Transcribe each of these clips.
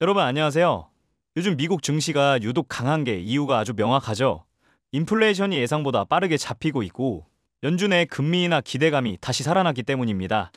여러분 안녕하세요. 요즘 미국 증시가 유독 강한 게 이유가 아주 명확하죠. 인플레이션이 예상보다 빠르게 잡히고 있고 연준의 금리나 기대감이 다시 살아났기 때문입니다.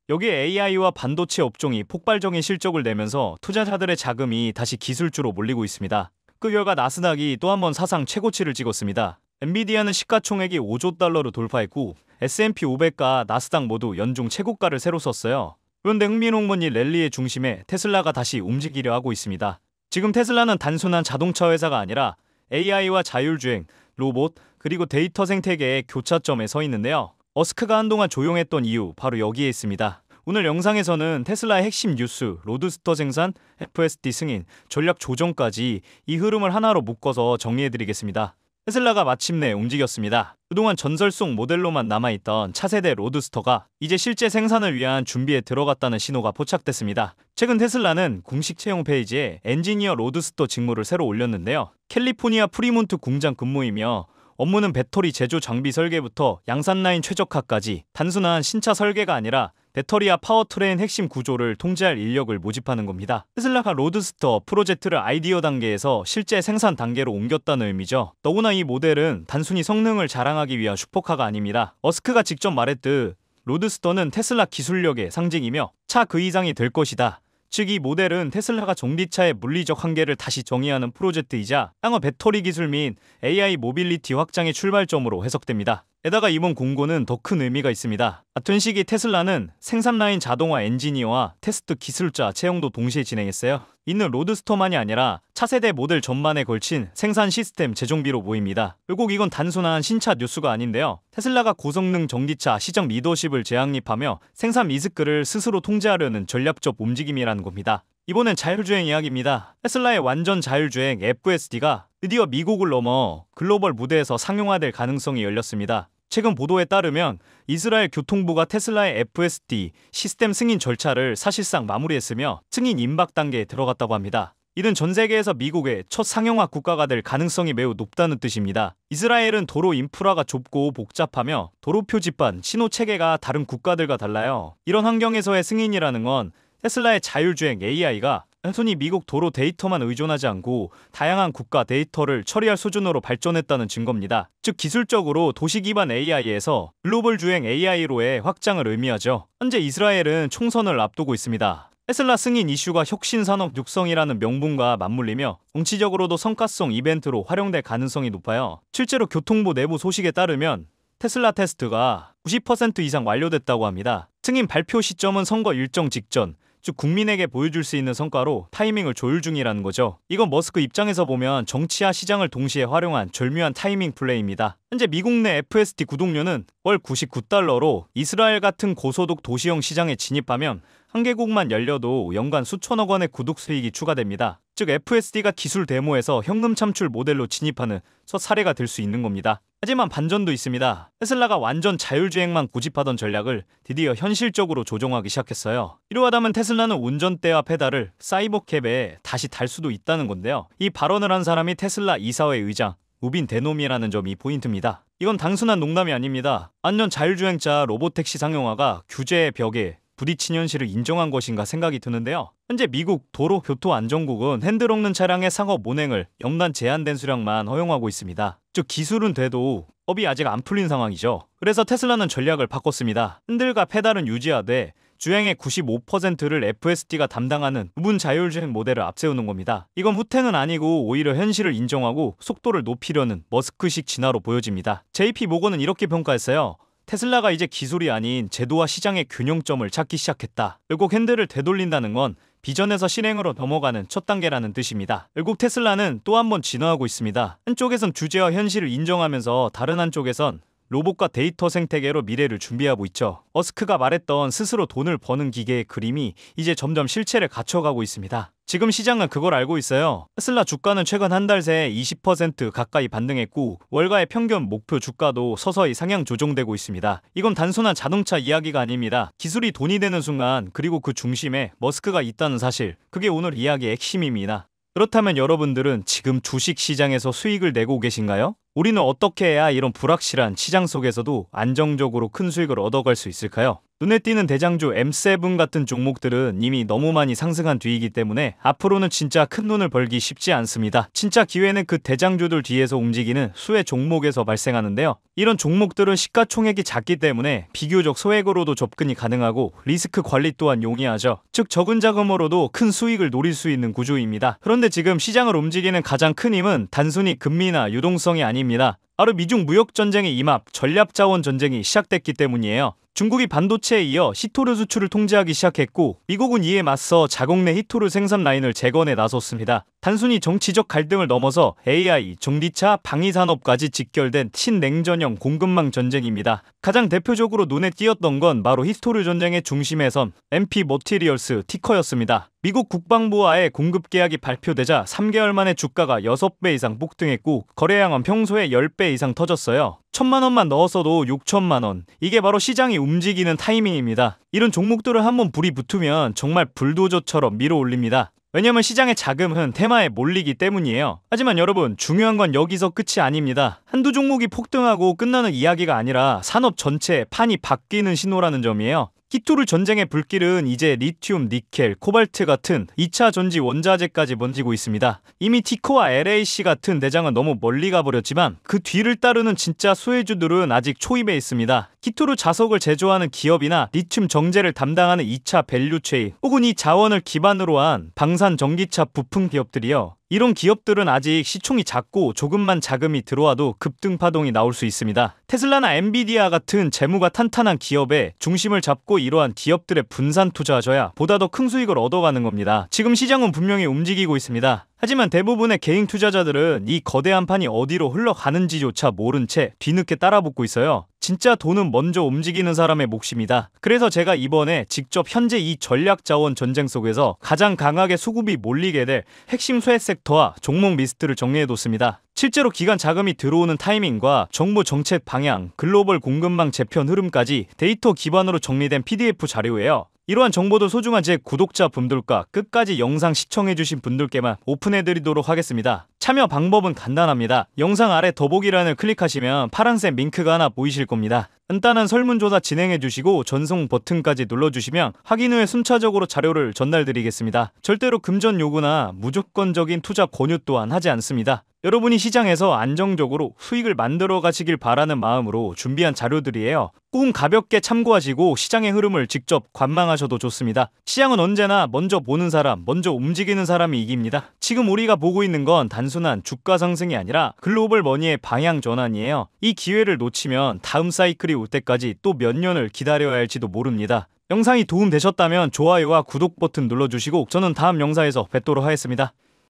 여기에 AI와 반도체 업종이 폭발적인 실적을 내면서 투자자들의 자금이 다시 기술주로 몰리고 있습니다. 그 결과 나스닥이 또 한 번 사상 최고치를 찍었습니다. 엔비디아는 시가총액이 5조 달러로 돌파했고 S&P 500과 나스닥 모두 연중 최고가를 새로 썼어요. 그런데 흥미로운 건 이 랠리의 중심에 테슬라가 다시 움직이려 하고 있습니다. 지금 테슬라는 단순한 자동차 회사가 아니라 AI와 자율주행, 로봇, 그리고 데이터 생태계의 교차점에 서 있는데요. 머스크가 한동안 조용했던 이유 바로 여기에 있습니다. 오늘 영상에서는 테슬라의 핵심 뉴스, 로드스터 생산, FSD 승인, 전략 조정까지 이 흐름을 하나로 묶어서 정리해드리겠습니다. 테슬라가 마침내 움직였습니다. 그동안 전설 속 모델로만 남아있던 차세대 로드스터가 이제 실제 생산을 위한 준비에 들어갔다는 신호가 포착됐습니다. 최근 테슬라는 공식 채용 페이지에 엔지니어 로드스터 직무를 새로 올렸는데요. 캘리포니아 프리몬트 공장 근무이며 업무는 배터리 제조 장비 설계부터 양산 라인 최적화까지 단순한 신차 설계가 아니라 배터리와 파워트레인 핵심 구조를 통제할 인력을 모집하는 겁니다. 테슬라가 로드스터 프로젝트를 아이디어 단계에서 실제 생산 단계로 옮겼다는 의미죠. 더구나 이 모델은 단순히 성능을 자랑하기 위한 슈퍼카가 아닙니다. 머스크가 직접 말했듯 로드스터는 테슬라 기술력의 상징이며 차 그 이상이 될 것이다. 즉 이 모델은 테슬라가 전기차의 물리적 한계를 다시 정의하는 프로젝트이자 향후 배터리 기술 및 AI 모빌리티 확장의 출발점으로 해석됩니다. 게다가 이번 공고는 더 큰 의미가 있습니다. 같은 시기 테슬라는 생산 라인 자동화 엔지니어와 테스트 기술자 채용도 동시에 진행했어요. 이는 로드스터만이 아니라 차세대 모델 전반에 걸친 생산 시스템 재정비로 보입니다. 결국 이건 단순한 신차 뉴스가 아닌데요. 테슬라가 고성능 전기차 시장 리더십을 재확립하며 생산 리스크를 스스로 통제하려는 전략적 움직임이라는 겁니다. 이번엔 자율주행 이야기입니다. 테슬라의 완전 자율주행 FSD가 드디어 미국을 넘어 글로벌 무대에서 상용화될 가능성이 열렸습니다. 최근 보도에 따르면 이스라엘 교통부가 테슬라의 FSD 시스템 승인 절차를 사실상 마무리했으며 승인 임박 단계에 들어갔다고 합니다. 이는 전 세계에서 미국의 첫 상용화 국가가 될 가능성이 매우 높다는 뜻입니다. 이스라엘은 도로 인프라가 좁고 복잡하며 도로 표지판, 신호 체계가 다른 국가들과 달라요. 이런 환경에서의 승인이라는 건 테슬라의 자율주행 AI가 단순히 미국 도로 데이터만 의존하지 않고 다양한 국가 데이터를 처리할 수준으로 발전했다는 증거입니다. 즉 기술적으로 도시 기반 AI에서 글로벌 주행 AI로의 확장을 의미하죠. 현재 이스라엘은 총선을 앞두고 있습니다. 테슬라 승인 이슈가 혁신산업 육성이라는 명분과 맞물리며 정치적으로도 성과성 이벤트로 활용될 가능성이 높아요. 실제로 교통부 내부 소식에 따르면 테슬라 테스트가 90% 이상 완료됐다고 합니다. 승인 발표 시점은 선거 일정 직전, 즉 국민에게 보여줄 수 있는 성과로 타이밍을 조율 중이라는 거죠. 이건 머스크 입장에서 보면 정치와 시장을 동시에 활용한 절묘한 타이밍 플레이입니다. 현재 미국 내 FSD 구독료는 월 99달러로 이스라엘 같은 고소득 도시형 시장에 진입하면 한 개국만 열려도 연간 수천억 원의 구독 수익이 추가됩니다. 즉 FSD가 기술 데모에서 현금 창출 모델로 진입하는 첫 사례가 될 수 있는 겁니다. 하지만 반전도 있습니다. 테슬라가 완전 자율주행만 고집하던 전략을 드디어 현실적으로 조종하기 시작했어요. 필요하다면 테슬라는 운전대와 페달을 사이버캡에 다시 달 수도 있다는 건데요. 이 발언을 한 사람이 테슬라 이사회 의장 우빈 데놈이라는 점이 포인트입니다. 이건 단순한 농담이 아닙니다. 완전 자율주행차 로보택시 상용화가 규제의 벽에 부딪힌 현실을 인정한 것인가 생각이 드는데요. 현재 미국 도로교통안전국은 핸들 없는 차량의 상업 운행을 연간 제한된 수량만 허용하고 있습니다. 즉 기술은 돼도 법이 아직 안 풀린 상황이죠. 그래서 테슬라는 전략을 바꿨습니다. 핸들과 페달은 유지하되 주행의 95%를 FSD가 담당하는 부분 자율주행 모델을 앞세우는 겁니다. 이건 후퇴는 아니고 오히려 현실을 인정하고 속도를 높이려는 머스크식 진화로 보여집니다. JP 모건은 이렇게 평가했어요. 테슬라가 이제 기술이 아닌 제도와 시장의 균형점을 찾기 시작했다. 결국 핸들을 되돌린다는 건 비전에서 실행으로 넘어가는 첫 단계라는 뜻입니다. 결국 테슬라는 또 한 번 진화하고 있습니다. 한쪽에선 주제와 현실을 인정하면서 다른 한쪽에선 로봇과 데이터 생태계로 미래를 준비하고 있죠. 머스크가 말했던 스스로 돈을 버는 기계의 그림이 이제 점점 실체를 갖춰가고 있습니다. 지금 시장은 그걸 알고 있어요. 테슬라 주가는 최근 한 달 새 20% 가까이 반등했고 월가의 평균 목표 주가도 서서히 상향 조정되고 있습니다. 이건 단순한 자동차 이야기가 아닙니다. 기술이 돈이 되는 순간 그리고 그 중심에 머스크가 있다는 사실, 그게 오늘 이야기의 핵심입니다. 그렇다면 여러분들은 지금 주식시장에서 수익을 내고 계신가요? 우리는 어떻게 해야 이런 불확실한 시장 속에서도 안정적으로 큰 수익을 얻어갈 수 있을까요? 눈에 띄는 대장주 M7 같은 종목들은 이미 너무 많이 상승한 뒤이기 때문에 앞으로는 진짜 큰 돈을 벌기 쉽지 않습니다. 진짜 기회는 그 대장주들 뒤에서 움직이는 수혜 종목에서 발생하는데요. 이런 종목들은 시가총액이 작기 때문에 비교적 소액으로도 접근이 가능하고 리스크 관리 또한 용이하죠. 즉 적은 자금으로도 큰 수익을 노릴 수 있는 구조입니다. 그런데 지금 시장을 움직이는 가장 큰 힘은 단순히 금리나 유동성이 아닙니다. 바로 미중 무역전쟁의 임합, 전략자원 전쟁이 시작됐기 때문이에요. 중국이 반도체에 이어 히토르 수출을 통제하기 시작했고 미국은 이에 맞서 자국 내 히토르 생산 라인을 재건에 나섰습니다. 단순히 정치적 갈등을 넘어서 AI, 전기차, 방위산업까지 직결된 친냉전형 공급망 전쟁입니다. 가장 대표적으로 눈에 띄었던 건 바로 히토르 전쟁의 중심에 선 MP 머티리얼스 티커였습니다. 미국 국방부와의 공급 계약이 발표되자 3개월 만에 주가가 6배 이상 폭등했고 거래량은 평소에 10배 이상 터졌어요. 1,000만 원만 넣었어도 6천만 원. 이게 바로 시장이 움직이는 타이밍입니다. 이런 종목들을 한번 불이 붙으면 정말 불도저처럼 밀어올립니다. 왜냐면 시장의 자금은 테마에 몰리기 때문이에요. 하지만 여러분, 중요한 건 여기서 끝이 아닙니다. 한두 종목이 폭등하고 끝나는 이야기가 아니라 산업 전체의 판이 바뀌는 신호라는 점이에요. 히토르 전쟁의 불길은 이제 리튬, 니켈, 코발트 같은 2차 전지 원자재까지 번지고 있습니다. 이미 티코와 LAC 같은 대장은 너무 멀리 가버렸지만 그 뒤를 따르는 진짜 수혜주들은 아직 초입에 있습니다. 히토르 자석을 제조하는 기업이나 리튬 정제를 담당하는 2차 밸류체인 혹은 이 자원을 기반으로 한 방산 전기차 부품 기업들이요. 이런 기업들은 아직 시총이 작고 조금만 자금이 들어와도 급등 파동이 나올 수 있습니다. 테슬라나 엔비디아 같은 재무가 탄탄한 기업에 중심을 잡고 이러한 기업들의 분산 투자하셔야 보다 더 큰 수익을 얻어가는 겁니다. 지금 시장은 분명히 움직이고 있습니다. 하지만 대부분의 개인 투자자들은 이 거대한 판이 어디로 흘러가는지조차 모른 채 뒤늦게 따라붙고 있어요. 진짜 돈은 먼저 움직이는 사람의 몫입니다. 그래서 제가 이번에 직접 현재 이 전략자원 전쟁 속에서 가장 강하게 수급이 몰리게 될 핵심 수혜 섹터와 종목 리스트를 정리해뒀습니다. 실제로 기관 자금이 들어오는 타이밍과 정부 정책 방향, 글로벌 공급망 재편 흐름까지 데이터 기반으로 정리된 PDF 자료예요. 이러한 정보도 소중한 제 구독자분들과 끝까지 영상 시청해주신 분들께만 오픈해드리도록 하겠습니다. 참여 방법은 간단합니다. 영상 아래 더보기란을 클릭하시면 파란색 링크가 하나 보이실 겁니다. 간단한 설문조사 진행해주시고 전송 버튼까지 눌러주시면 확인 후에 순차적으로 자료를 전달드리겠습니다. 절대로 금전 요구나 무조건적인 투자 권유 또한 하지 않습니다. 여러분이 시장에서 안정적으로 수익을 만들어 가시길 바라는 마음으로 준비한 자료들이에요. 꼭 가볍게 참고하시고 시장의 흐름을 직접 관망하셔도 좋습니다. 시장은 언제나 먼저 보는 사람, 먼저 움직이는 사람이 이깁니다. 지금 우리가 보고 있는 건 단순한 주가 상승이 아니라 글로벌 머니의 방향 전환이에요. 이 기회를 놓치면 다음 사이클이 올 때까지 또 몇 년을 기다려야 할지도 모릅니다. 영상이 도움되셨다면 좋아요와 구독 버튼 눌러주시고 저는 다음 영상에서 뵙도록 하겠습니다.